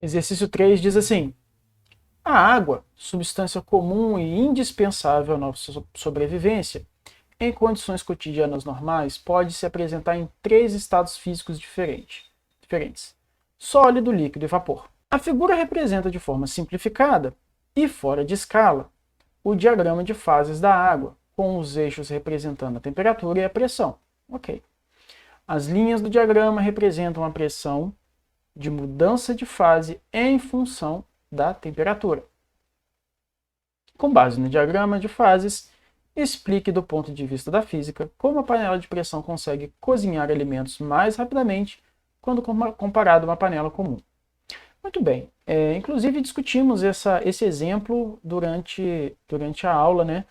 Exercício 3 diz assim: a água, substância comum e indispensável à nossa sobrevivência, em condições cotidianas normais, pode se apresentar em três estados físicos diferentes: sólido, líquido e vapor. A figura representa de forma simplificada e fora de escala o diagrama de fases da água, com os eixos representando a temperatura e a pressão. Ok. As linhas do diagrama representam a pressão de mudança de fase em função da temperatura. Com base no diagrama de fases, explique do ponto de vista da física como a panela de pressão consegue cozinhar alimentos mais rapidamente quando comparado a uma panela comum. Muito bem, inclusive discutimos esse exemplo durante a aula, né,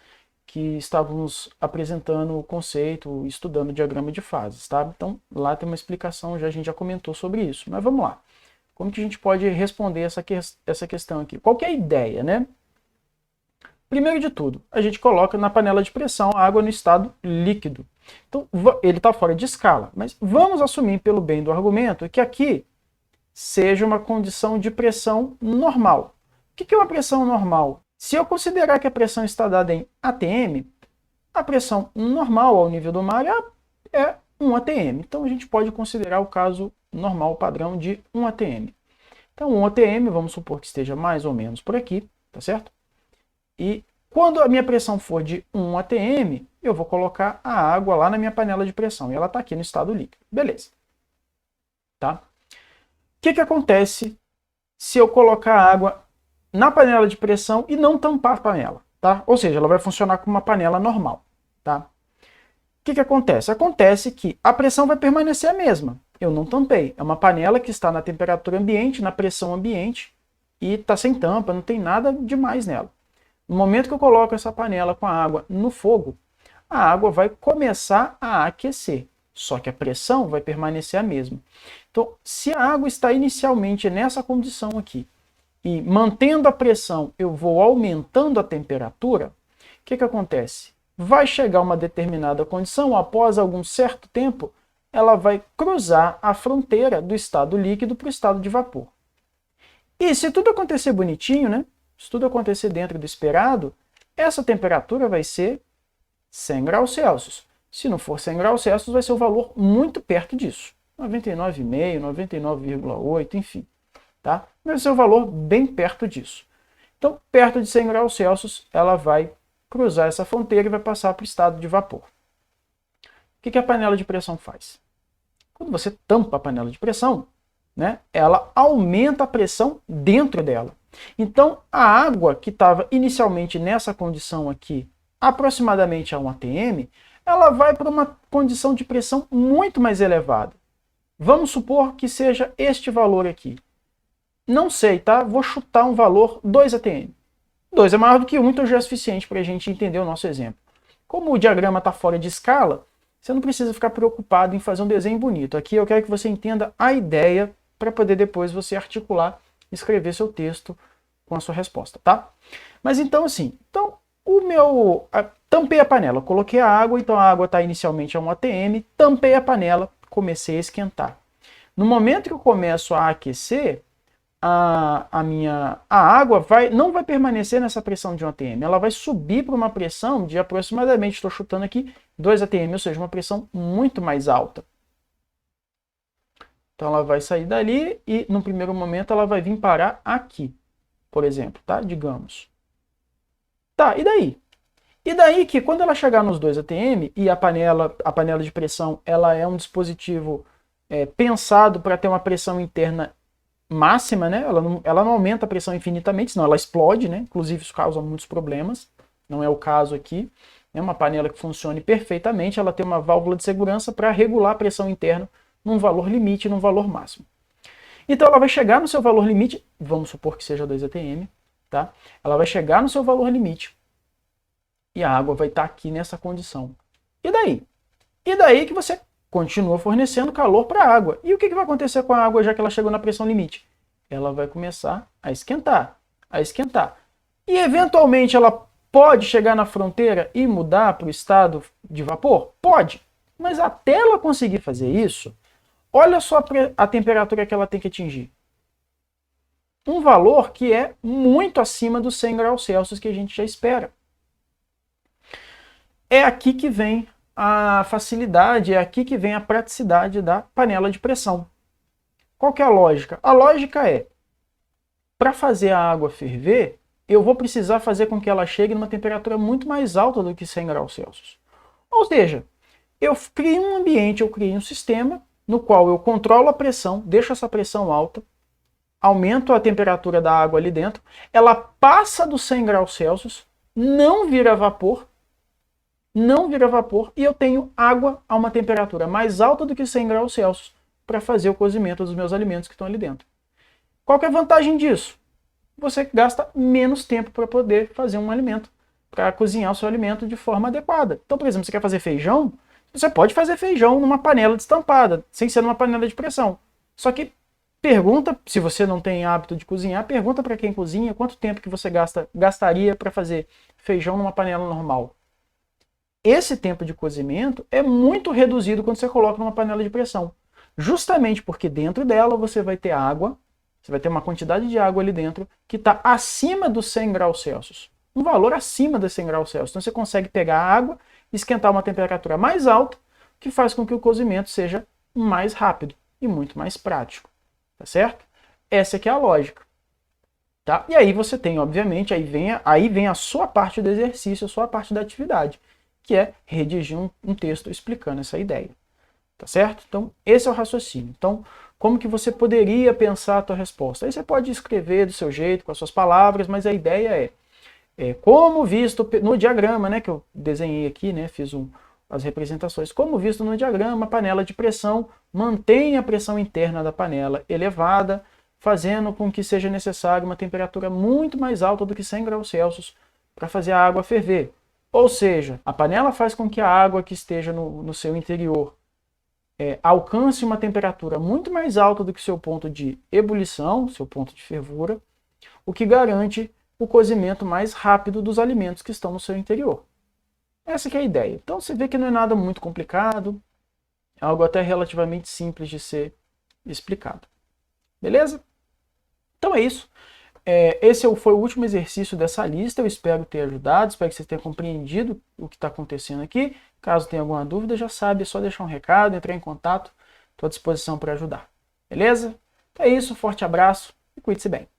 que estávamos apresentando o conceito, estudando o diagrama de fases, tá? Então lá tem uma explicação, a gente já comentou sobre isso, mas vamos lá. Como que a gente pode responder essa questão aqui? Qual que é a ideia, né? Primeiro de tudo, a gente coloca na panela de pressão a água no estado líquido. Então, ele está fora de escala, mas vamos assumir, pelo bem do argumento, que aqui seja uma condição de pressão normal. O que é uma pressão normal? Se eu considerar que a pressão está dada em atm, a pressão normal ao nível do mar é 1 atm. Então, a gente pode considerar o caso normal padrão de 1 atm. Então, 1 atm, vamos supor que esteja mais ou menos por aqui, tá certo? E quando a minha pressão for de 1 atm, eu vou colocar a água lá na minha panela de pressão. E ela está aqui no estado líquido. Beleza. Tá? O que acontece se eu colocar a água na panela de pressão e não tampar a panela? Tá? Ou seja, ela vai funcionar como uma panela normal. Tá? O que acontece? Acontece que a pressão vai permanecer a mesma. Eu não tampei. É uma panela que está na temperatura ambiente, na pressão ambiente, e está sem tampa, não tem nada demais nela. No momento que eu coloco essa panela com a água no fogo, a água vai começar a aquecer, só que a pressão vai permanecer a mesma. Então, se a água está inicialmente nessa condição aqui, e mantendo a pressão eu vou aumentando a temperatura, o que acontece? Vai chegar uma determinada condição, após algum certo tempo, ela vai cruzar a fronteira do estado líquido para o estado de vapor. E se tudo acontecer bonitinho, né? Se tudo acontecer dentro do esperado, essa temperatura vai ser 100 graus Celsius. Se não for 100 graus Celsius, vai ser um valor muito perto disso. 99,5, 99,8, enfim. Tá? Vai ser um valor bem perto disso. Então, perto de 100 graus Celsius, ela vai cruzar essa fronteira e vai passar para o estado de vapor. O que a panela de pressão faz? Quando você tampa a panela de pressão, né, ela aumenta a pressão dentro dela. Então, a água que estava inicialmente nessa condição aqui, aproximadamente a 1 atm, ela vai para uma condição de pressão muito mais elevada. Vamos supor que seja este valor aqui. Não sei, tá? Vou chutar um valor 2 atm. 2 é maior do que 1, então já é suficiente para a gente entender o nosso exemplo. Como o diagrama está fora de escala, você não precisa ficar preocupado em fazer um desenho bonito. Aqui eu quero que você entenda a ideia para poder depois você articular e escrever seu texto com a sua resposta, tá? Mas então assim, tampei a panela, coloquei a água, então a água está inicialmente a 1 atm, tampei a panela, comecei a esquentar. No momento que eu começo a aquecer, a água não vai permanecer nessa pressão de 1 atm, ela vai subir para uma pressão de aproximadamente, estou chutando aqui, 2 atm, ou seja, uma pressão muito mais alta. Então ela vai sair dali e no primeiro momento ela vai vir parar aqui, por exemplo, tá? Digamos. Tá, e daí? E daí que quando ela chegar nos 2 atm e a panela de pressão ela é um dispositivo pensado para ter uma pressão interna máxima, né? Ela não aumenta a pressão infinitamente, senão ela explode, né? Inclusive isso causa muitos problemas. Não é o caso aqui. É uma panela que funcione perfeitamente, ela tem uma válvula de segurança para regular a pressão interna num valor limite, num valor máximo. Então ela vai chegar no seu valor limite, vamos supor que seja 2 atm, tá? Ela vai chegar no seu valor limite e a água vai estar aqui nessa condição. E daí? E daí que você continua fornecendo calor para a água. E o que vai acontecer com a água já que ela chegou na pressão limite? Ela vai começar a esquentar, a esquentar. E eventualmente ela pode chegar na fronteira e mudar para o estado de vapor? Pode. Mas até ela conseguir fazer isso, olha só a temperatura que ela tem que atingir. um valor que é muito acima dos 100 graus Celsius que a gente já espera. É aqui que vem a facilidade, é aqui que vem a praticidade da panela de pressão. Qual que é a lógica? A lógica é, para fazer a água ferver, eu vou precisar fazer com que ela chegue numa temperatura muito mais alta do que 100 graus Celsius. Ou seja, eu crio um ambiente, eu crio um sistema no qual eu controlo a pressão, deixo essa pressão alta, aumento a temperatura da água ali dentro, ela passa dos 100 graus Celsius, não vira vapor, e eu tenho água a uma temperatura mais alta do que 100 graus Celsius para fazer o cozimento dos meus alimentos que estão ali dentro. Qual que é a vantagem disso? Você gasta menos tempo para poder fazer um alimento, para cozinhar o seu alimento de forma adequada. Então, por exemplo, você quer fazer feijão, você pode fazer feijão numa panela destampada, sem ser numa panela de pressão. Só que pergunta, se você não tem hábito de cozinhar, pergunta para quem cozinha quanto tempo que você gastaria para fazer feijão numa panela normal. Esse tempo de cozimento é muito reduzido quando você coloca numa panela de pressão. Justamente porque dentro dela você vai ter água, você vai ter uma quantidade de água ali dentro que está acima dos 100 graus Celsius. Um valor acima dos 100 graus Celsius. Então você consegue pegar a água e esquentar uma temperatura mais alta, que faz com que o cozimento seja mais rápido e muito mais prático. Tá certo? Essa aqui é a lógica. Tá? E aí você tem, obviamente, aí vem a sua parte do exercício, a sua parte da atividade, que é redigir um texto explicando essa ideia. Tá certo? Então, esse é o raciocínio. Então, como que você poderia pensar a tua resposta? Aí você pode escrever do seu jeito, com as suas palavras, mas a ideia como visto no diagrama, né, que eu desenhei aqui, né, fiz as representações, como visto no diagrama, a panela de pressão mantém a pressão interna da panela elevada, fazendo com que seja necessário uma temperatura muito mais alta do que 100 graus Celsius para fazer a água ferver. Ou seja, a panela faz com que a água que esteja no seu interior alcance uma temperatura muito mais alta do que seu ponto de ebulição, seu ponto de fervura, o que garante o cozimento mais rápido dos alimentos que estão no seu interior. Essa que é a ideia. Então você vê que não é nada muito complicado, é algo até relativamente simples de ser explicado. Beleza? Então é isso. Esse foi o último exercício dessa lista, eu espero ter ajudado, espero que você tenha compreendido o que está acontecendo aqui. Caso tenha alguma dúvida, já sabe, é só deixar um recado, entrar em contato, estou à disposição para ajudar. Beleza? Então é isso, forte abraço e cuide-se bem.